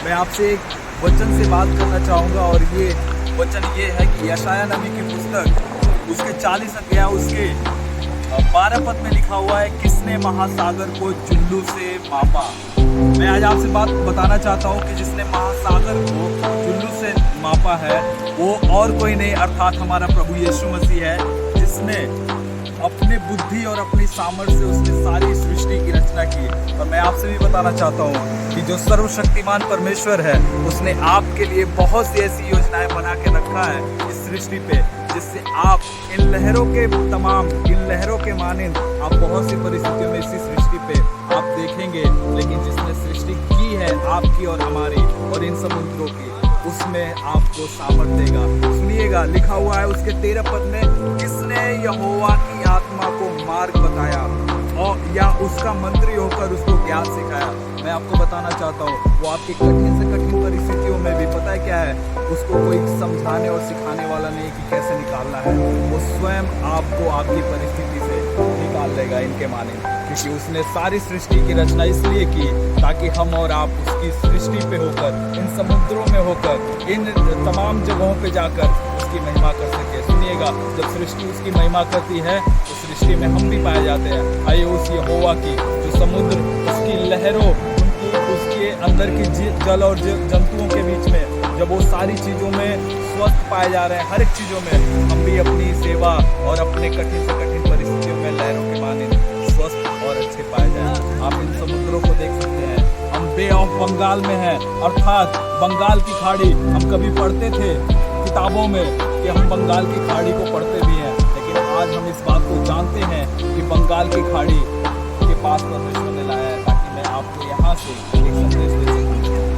मैं आपसे एक वचन से बात करना चाहूँगा और ये वचन ये है कि यशायाह नबी की पुस्तक उसके 40 अध्याय उसके 12 पद में लिखा हुआ है, किसने महासागर को चुल्लू से मापा। मैं आज आपसे बात बताना चाहता हूँ कि जिसने महासागर को चुल्लू से मापा है वो और कोई नहीं अर्थात हमारा प्रभु यीशु मसीह है, जिसने अपने बुद्धि और अपनी सामर्थ्य से उसने सारी सृष्टि की रचना की। और मैं आपसे भी बताना चाहता हूँ कि जो सर्वशक्तिमान परमेश्वर है उसने आपके लिए बहुत सी ऐसी योजनाएं बना के रखा है इस सृष्टि पे, जिससे आप इन लहरों के मानिंद आप बहुत सी परिस्थितियों में इसी सृष्टि पे आप देखेंगे, लेकिन जिसने सृष्टि की है आपकी और हमारी और इन समुद्रों की, उसमें आपको सामर्थ्य देगा। सुनिएगा, लिखा हुआ है उसके 13 पद में, किसने यहोवा की आत्मा को मार्ग बताया और या उसका मंत्री होकर उसको ज्ञान सिखाया। मैं आपको बताना चाहता हूँ वो आपकी कठिन से कठिन परिस्थितियों में भी पता है क्या है, उसको कोई समझाने और सिखाने वाला नहीं कि कैसे निकालना है, वो स्वयं आपको आपकी परिस्थिति से निकाल लेगा इनके माने, क्योंकि उसने सारी सृष्टि की रचना इसलिए की ताकि हम और आप उसकी सृष्टि पे होकर, इन समुद्रों में होकर, इन तमाम जगहों पे जाकर उसकी महिमा कर सके। सुनिएगा, जब सृष्टि उसकी महिमा करती है तो सृष्टि में हम भी पाए जाते हैं। आइए उस यहोवा की जो समुद्र, उसकी लहरों, उसके अंदर की जल और जंतुओं के बीच में जब वो सारी चीज़ों में स्वस्थ पाए जा रहे हैं, हर एक चीज़ों में हम भी अपनी सेवा और अपने कठिन से कठिन परिस्थितियों में लहरों के माने स्वस्थ और अच्छे पाए जाए। आप इन समुद्रों को देख सकते हैं, हम बे ऑफ बंगाल में हैं, अर्थात बंगाल की खाड़ी। हम कभी पढ़ते थे किताबों में कि हम बंगाल की खाड़ी को पढ़ते भी हैं, लेकिन आज हम इस बात को जानते हैं कि बंगाल की खाड़ी के पास परमेश्वर ने लाया है ताकि मैं आपको यहाँ से एक संदेश दे सकूँ।